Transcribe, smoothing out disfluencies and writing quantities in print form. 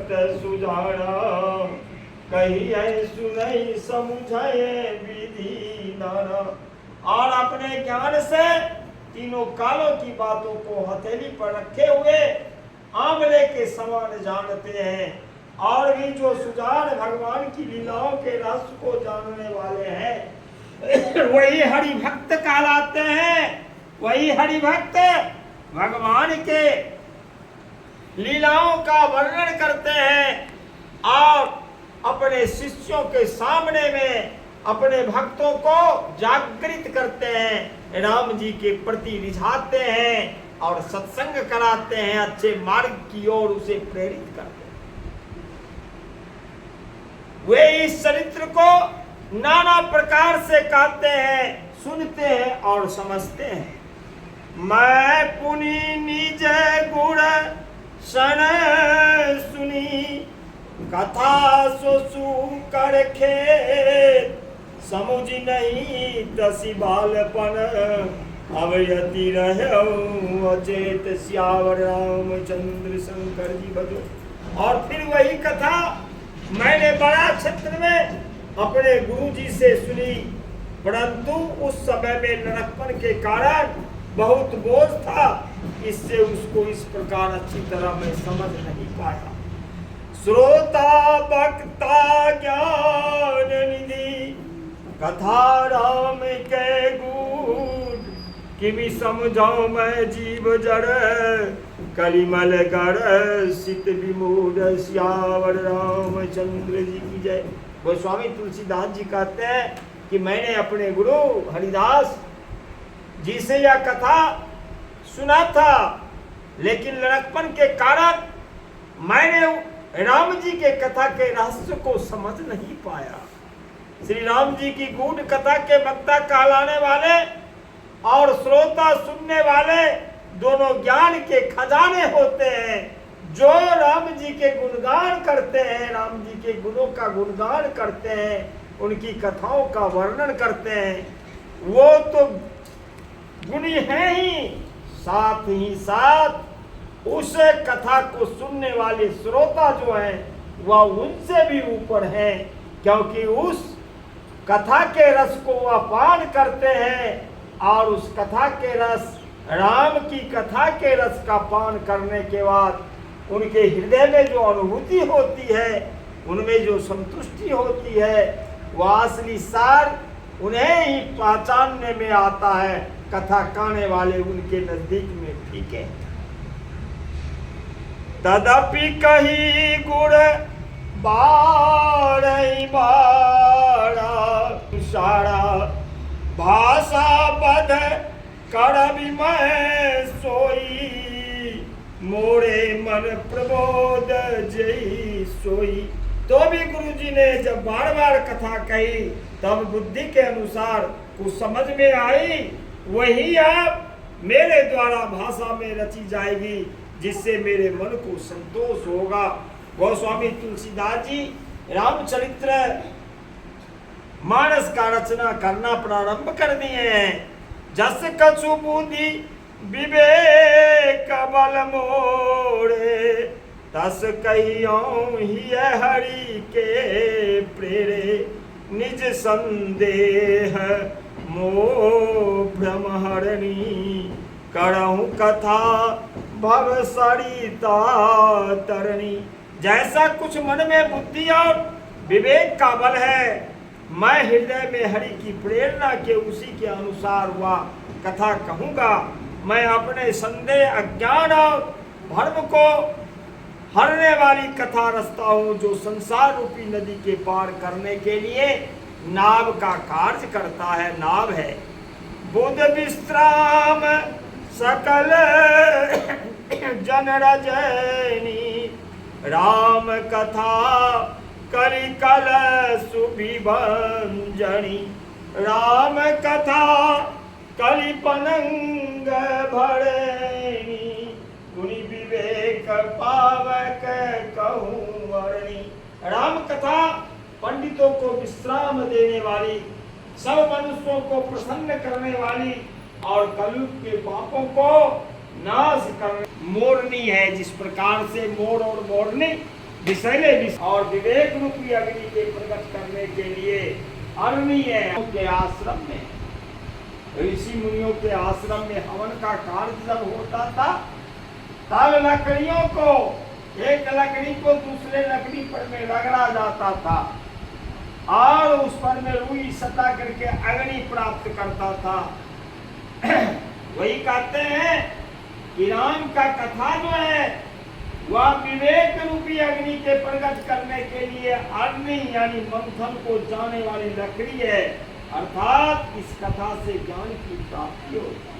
जगत सुजाना, कही है सुनई समझे विधि नाना। और अपने ज्ञान से तीनों कालों की बातों को हथेली पर रखे हुए आंवले के समान जानते हैं। और भी जो सुजान भगवान की लीलाओं के रस को जानने वाले हैं वही हरि भक्त कहलाते हैं। वही हरि भक्त भगवान के लीलाओं का वर्णन करते हैं और अपने शिष्यों के सामने में अपने भक्तों को जागृत करते हैं, राम जी के प्रति रिझाते हैं और सत्संग कराते हैं, अच्छे मार्ग की ओर उसे प्रेरित करते हैं। वे इस चरित्र को नाना प्रकार से कहते हैं, सुनते हैं और समझते हैं। मैं पुनि निज गुण सन सुनी, कथा सोसु कर खेत, समुझ नहीं दसी बालपन, अवयति रहो अचेत सियावर रामचंद्र शंकर जी बजो। और फिर वही कथा मैंने बड़ा क्षेत्र में अपने गुरु जी से सुनी, परंतु उस समय में लड़कपन के कारण बहुत बोझ था, इससे उसको इस प्रकार अच्छी तरह मैं समझ नहीं पाया। श्रोता वक्ता ज्ञान निधि, कथा राम के गुण, किमि समझाऊं मैं जीव जड़, कलिमल गढ़ सित विमूढ़, सियावर रामचंद्र जी की जय। गोस्वामी तुलसीदास जी कहते हैं कि मैंने अपने गुरु हरिदास जी से यह कथा सुना था, लेकिन लड़कपन के कारण मैंने राम जी के कथा के रहस्य को समझ नहीं पाया। श्री राम जी की गूढ़ कथा के वक्ता कहलाने वाले और श्रोता सुनने वाले दोनों ज्ञान के खजाने होते हैं। जो राम जी के गुणगान करते हैं, राम जी के गुणों का गुणगान करते हैं, उनकी कथाओं का वर्णन करते हैं, वो तो गुणी है ही, साथ ही साथ उस कथा को सुनने वाले श्रोता जो हैं वह उनसे भी ऊपर हैं, क्योंकि उस कथा के रस को वह पान करते हैं और उस कथा के रस, राम की कथा के रस का पान करने के बाद उनके हृदय में जो अनुभूति होती है, उनमें जो संतुष्टि होती है, वह असली सार उन्हें ही पहचानने में आता है। कथा कहने वाले उनके नजदीक में फीके। तदपि कही गुण बारही बारा, सारा भाषा बध कर मैं सोई, मोरे मन प्रबोध जई सोई। तो भी गुरु जी ने जब बार बार कथा कही तब बुद्धि के अनुसार कुछ समझ में आई, वही आप मेरे द्वारा भाषा में रची जाएगी, जिससे मेरे मन को संतोष होगा। गोस्वामी तुलसीदास जी रामचरित्र मानस का रचना करना प्रारंभ कर दिए हैं। जस कछु बूंदी विवेक बल मोरे, तस कहियों ही हरि के प्रेरे, निज संदेह मोह भ्रम हरणी, करहूं कथा भव सरिता तरणी। जैसा कुछ मन में बुद्धि और विवेक का बल है, मैं हृदय में हरि की प्रेरणा के उसी के अनुसार वह कथा कहूँगा। मैं अपने संदेह, अज्ञान और भ्रम को हरने वाली कथा रचता हूँ, जो संसार रूपी नदी के पार करने के लिए नाव का कार्य करता है, नाव है। बुध विश्राम सकल जन रजनी, राम कथा कलिकल सुभिभंजनी, राम कथा कलिपनंग भरणी, गुणी विवेक पावक कहूँ वर्णी। राम कथा पंडितों को विश्राम देने वाली, सब मनुष्यों को प्रसन्न करने वाली और कलयुग के पापों को नाश करने मोरनी है। जिस प्रकार से मोर और मोरनी विषैले और विवेक रूपी अग्नि के प्रकट करने के लिए अरण्य के आश्रम में, ऋषि मुनियों के आश्रम में हवन का कार्य जब होता था तब लकड़ियों को, एक लकड़ी को दूसरे लकड़ी पर में रगड़ा जाता था और उस पर में रुई सटा करके अग्नि प्राप्त करता था। वही कहते हैं कि राम का कथा जो है वह विवेक रूपी अग्नि के प्रकट करने के लिए अग्नि यानी मंथन को जाने वाली लकड़ी है, अर्थात इस कथा से ज्ञान की प्राप्ति होती है।